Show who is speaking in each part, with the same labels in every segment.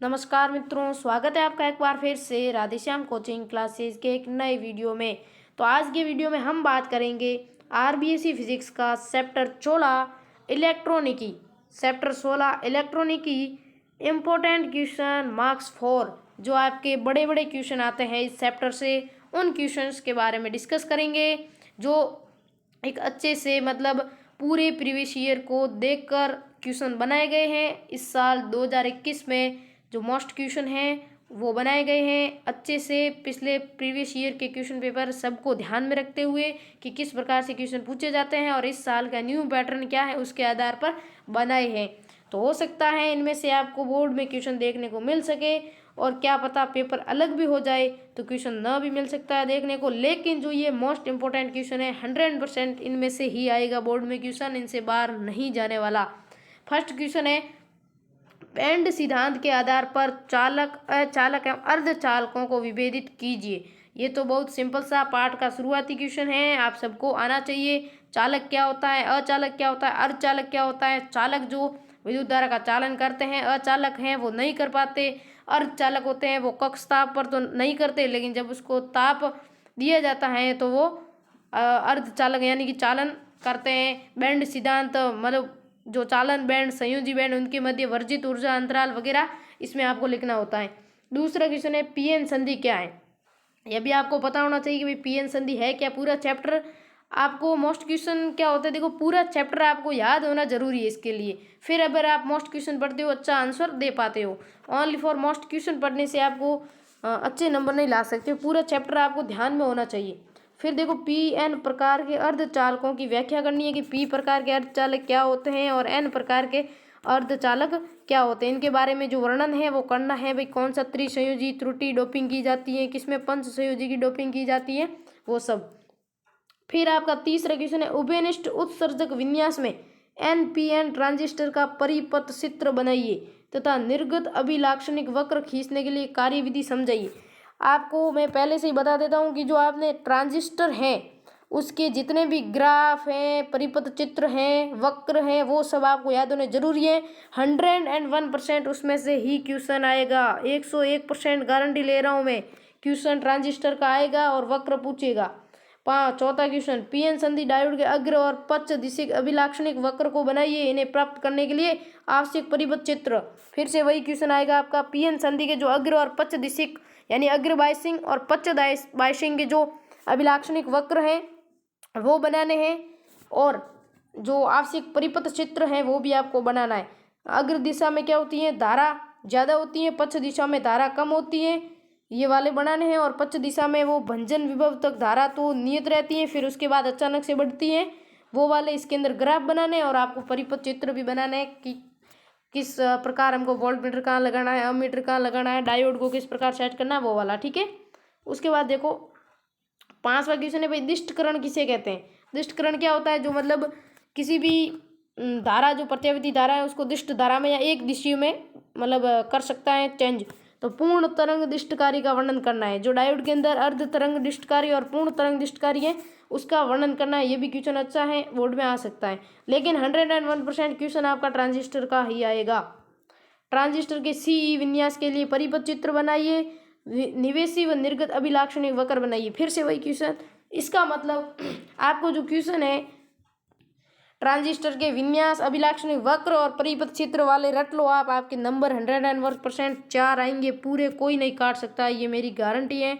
Speaker 1: नमस्कार मित्रों, स्वागत है आपका एक बार फिर से राधेश्याम कोचिंग क्लासेस के एक नए वीडियो में। तो आज के वीडियो में हम बात करेंगे आरबीएसई फिजिक्स का चैप्टर 16 इलेक्ट्रॉनिकी। चैप्टर 16 इलेक्ट्रॉनिकी इम्पोर्टेंट क्वेश्चन मार्क्स फॉर, जो आपके बड़े बड़े क्वेश्चन आते हैं इस चैप्टर से, उन क्वेश्चंस के बारे में डिस्कस करेंगे जो एक अच्छे से पूरे प्रीवियस ईयर को देखकर क्वेश्चन बनाए गए हैं। इस साल 2021 में जो मोस्ट क्वेश्चन हैं वो बनाए गए हैं अच्छे से, पिछले प्रीवियस ईयर के क्वेश्चन पेपर सबको ध्यान में रखते हुए कि किस प्रकार से क्वेश्चन पूछे जाते हैं और इस साल का न्यू पैटर्न क्या है उसके आधार पर बनाए हैं। तो हो सकता है इनमें से आपको बोर्ड में क्वेश्चन देखने को मिल सके, और क्या पता पेपर अलग भी हो जाए तो क्वेश्चन न भी मिल सकता है देखने को। लेकिन जो ये मोस्ट इंपॉर्टेंट क्वेश्चन है 100% इनमें से ही आएगा बोर्ड में क्वेश्चन, इनसे बाहर नहीं जाने वाला। फर्स्ट क्वेश्चन है, बैंड सिद्धांत के आधार पर चालक, अचालक एवं अर्धचालकों को विभेदित कीजिए। ये तो बहुत सिंपल सा पार्ट का शुरुआती क्वेश्चन है, आप सबको आना चाहिए। चालक क्या होता है, अचालक क्या होता है, अर्धचालक क्या होता है। चालक जो विद्युत धारा का चालन करते हैं, अचालक हैं वो नहीं कर पाते। अर्धचालक होते हैं वो कक्ष ताप पर तो नहीं करते, लेकिन जब उसको ताप दिया जाता है तो वो अर्धचालक यानी कि चालन करते हैं। बैंड सिद्धांत जो चालन बैंड, संयोजी बैंड, उनके मध्य वर्जित ऊर्जा अंतराल वगैरह इसमें आपको लिखना होता है। दूसरा क्वेश्चन है, पीएन संधि क्या है। यह भी आपको पता होना चाहिए कि भाई पीएन संधि है क्या। पूरा चैप्टर आपको, मोस्ट क्वेश्चन क्या होता है देखो, पूरा चैप्टर आपको याद होना जरूरी है इसके लिए, फिर अगर आप मोस्ट क्वेश्चन पढ़ते हो अच्छा आंसर दे पाते हो। ओनली फॉर मोस्ट क्वेश्चन पढ़ने से आपको अच्छे नंबर नहीं ला सकते, पूरा चैप्टर आपको ध्यान में होना चाहिए। फिर देखो, पी एन प्रकार के अर्धचालकों की व्याख्या करनी है कि पी प्रकार के अर्धचालक क्या होते हैं और एन प्रकार के अर्धचालक क्या होते हैं, इनके बारे में जो वर्णन है वो करना है। भाई कौन सा त्रिसंयोजी त्रुटि डोपिंग की जाती है, किसमें पंच संयोजी की डोपिंग की जाती है, वो सब। फिर आपका तीसरा क्वेश्चन है, उभयनिष्ठ उत्सर्जक विन्यास में एनपीएन ट्रांजिस्टर का परिपथ चित्र बनाइए तथा निर्गत अभिलाक्षणिक वक्र खींचने के लिए कार्यविधि समझाइए। आपको मैं पहले से ही बता देता हूँ कि जो आपने ट्रांजिस्टर हैं उसके जितने भी ग्राफ हैं, परिपथ चित्र हैं, वक्र हैं, वो सब आपको याद होने जरूरी है। 101% उसमें से ही क्वेश्चन आएगा, 101% गारंटी ले रहा हूँ मैं, क्वेश्चन ट्रांजिस्टर का आएगा और वक्र पूछेगा। चौथा क्वेश्चन, पीएन संधि डायोड के अग्र और पश्च दिशिक अभिलाक्षणिक वक्र को बनाइए, इन्हें प्राप्त करने के लिए आवश्यक परिपथ चित्र। फिर से वही क्वेश्चन आएगा आपका, पीएन संधि के जो अग्र और पश्च दिशिक यानी अग्र बायसिंग और पश्च बायसिंग के जो अभिलाक्षणिक वक्र हैं वो बनाने हैं, और जो आवश्यक परिपथ चित्र हैं वो भी आपको बनाना है। अग्र दिशा में क्या होती है, धारा ज़्यादा होती है, पश्च दिशा में धारा कम होती है, ये वाले बनाने हैं। और पश्च दिशा में वो भंजन विभव तक धारा तो नियत रहती है, फिर उसके बाद अचानक से बढ़ती है, वो वाले इसके अंदर ग्राफ बनाने हैं। और आपको परिपथ चित्र भी बनाना है कि किस प्रकार हमको वोल्ट मीटर कहाँ लगाना है, अमीटर कहाँ लगाना है, डायोड को किस प्रकार सेट करना है, वो वाला, ठीक है। उसके बाद देखो पांचवा क्वेश्चन है, भाई दिष्टकरण किसे कहते हैं। दिष्टकरण क्या होता है, जो किसी भी धारा, जो प्रत्यावर्ती धारा है उसको दिष्ट धारा में या एक दिशा में कर सकता है चेंज। तो पूर्ण तरंग दिष्टकारी का वर्णन करना है, जो डायोड के अंदर अर्ध तरंग दिष्टकारी और पूर्ण तरंग दिष्टकारी है उसका वर्णन करना है। ये भी क्वेश्चन अच्छा है, बोर्ड में आ सकता है, लेकिन 101% क्वेश्चन आपका ट्रांजिस्टर का ही आएगा। ट्रांजिस्टर के सीई विन्यास के लिए परिपथ चित्र बनाइए, निवेशी व निर्गत अभिलाक्षणिक वक्र बनाइए। फिर से वही क्वेश्चन, इसका आपको जो क्वेश्चन है ट्रांजिस्टर के विन्यास, अभिलाक्षणिक वक्र और परिपथ चित्र वाले रट लो आप, आपके नंबर 101% 4 आएंगे पूरे, कोई नहीं काट सकता, ये मेरी गारंटी है।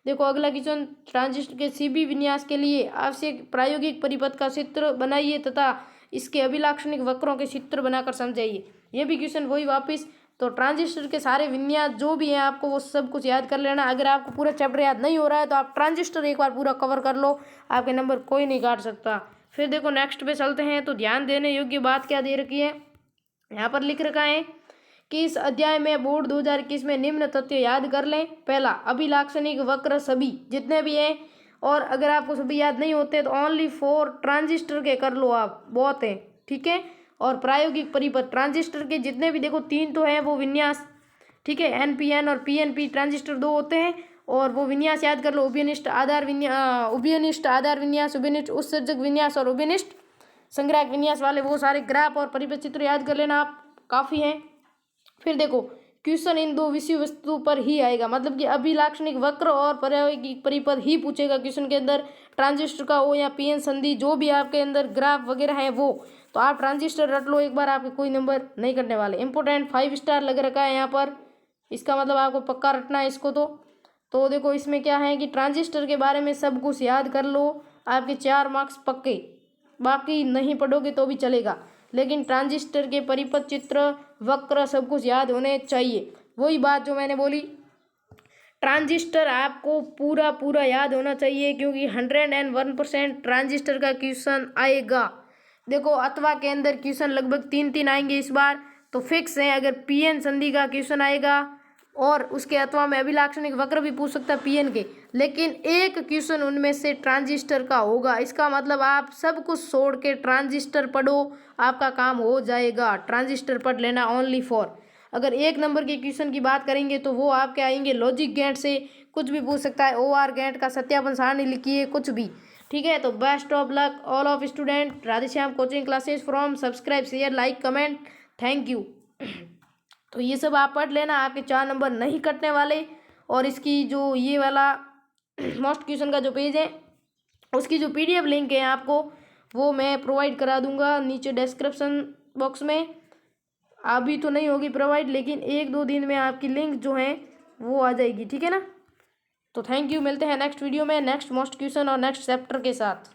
Speaker 1: देखो अगला क्वेश्चन, ट्रांजिस्टर के सीबी विन्यास के लिए आवश्यक प्रायोगिक परिपथ का चित्र बनाइए तथा इसके अभिलाक्षणिक वक्रों के चित्र बनाकर समझाइए। ये भी क्वेश्चन वही वापस। तो ट्रांजिस्टर के सारे विन्यास जो भी हैं आपको वो सब कुछ याद कर लेना। अगर आपको पूरा चैप्टर याद नहीं हो रहा है तो आप ट्रांजिस्टर एक बार पूरा कवर कर लो, आपके नंबर कोई नहीं काट सकता। फिर देखो नेक्स्ट पे चलते हैं, तो ध्यान देने योग्य बात क्या दे रखी है, यहाँ पर लिख रखा है कि इस अध्याय में बोर्ड 2021 में निम्न तथ्य याद कर लें। पहला, अभिलाक्षणिक वक्र सभी जितने भी हैं, और अगर आपको सभी याद नहीं होते तो ओनली फॉर ट्रांजिस्टर के कर लो आप, बहुत है, ठीक है। और प्रायोगिक परिपथ ट्रांजिस्टर के जितने भी, देखो 3 तो हैं वो विन्यास, ठीक है, एनपीएन और पीएनपी ट्रांजिस्टर 2 होते हैं, और वो विन्यास याद कर लो, उभयनिष्ठ आधार विन्यास, उभयनिष्ठ उत्सर्जक विन्यास और उभयनिष्ठ संग्राहक विन्यास वाले वो सारे ग्राफ और परिपथ चित्र याद कर लेना आप, काफ़ी हैं। फिर देखो क्वेश्चन इन दो विषय वस्तु पर ही आएगा, मतलब कि अभिलाक्षणिक वक्र और प्रायोगिक परिपथ ही पूछेगा क्वेश्चन के अंदर। ट्रांजिस्टर का हो या पीएन संधि, जो भी आपके अंदर ग्राफ वगैरह है वो, तो आप ट्रांजिस्टर रट लो एक बार, आपके कोई नंबर नहीं कटने वाले। इंपॉर्टेंट 5 स्टार लग रखा है यहाँ पर, इसका मतलब आपको पक्का रटना है इसको। तो देखो इसमें क्या है कि ट्रांजिस्टर के बारे में सब कुछ याद कर लो, आपके 4 मार्क्स पक्के, बाकी नहीं पढ़ोगे तो भी चलेगा, लेकिन ट्रांजिस्टर के परिपथ, चित्र, वक्र सब कुछ याद होने चाहिए। वही बात जो मैंने बोली, ट्रांजिस्टर आपको पूरा पूरा याद होना चाहिए, क्योंकि 101% ट्रांजिस्टर का क्वेश्चन आएगा। देखो अथवा के अंदर क्वेश्चन लगभग 3 आएंगे इस बार, तो फिक्स है। अगर पीएन संधि का क्वेश्चन आएगा और उसके अथवा में अभिलाक्षणिक वक्र भी पूछ सकता है पीएन के, लेकिन एक क्वेश्चन उनमें से ट्रांजिस्टर का होगा। इसका मतलब आप सब कुछ छोड़ के ट्रांजिस्टर पढ़ो, आपका काम हो जाएगा। ट्रांजिस्टर पढ़ लेना ओनली फॉर। अगर 1 नंबर के क्वेश्चन की बात करेंगे तो वो आपके आएंगे लॉजिक गेट से, कुछ भी पूछ सकता है, ओआर गेट का सत्यापन सारणी लिखिए, कुछ भी। ठीक है, तो best of luck all of student. Radheshyam coaching classes from, subscribe, share, like, comment, thank you. तो ये सब आप पढ़ लेना, आपके 4 नंबर नहीं कटने वाले। और इसकी जो ये वाला मोस्ट क्वेश्चन का जो पेज है, उसकी जो पीडीएफ लिंक है आपको, वो मैं प्रोवाइड करा दूंगा नीचे डिस्क्रिप्शन बॉक्स में। अभी तो नहीं होगी प्रोवाइड, लेकिन 1-2 दिन में आपकी लिंक जो है वो आ जाएगी। ठीक है ना, तो थैंक यू, मिलते हैं नेक्स्ट वीडियो में नेक्स्ट मोस्ट क्वेश्चन और नेक्स्ट चैप्टर के साथ।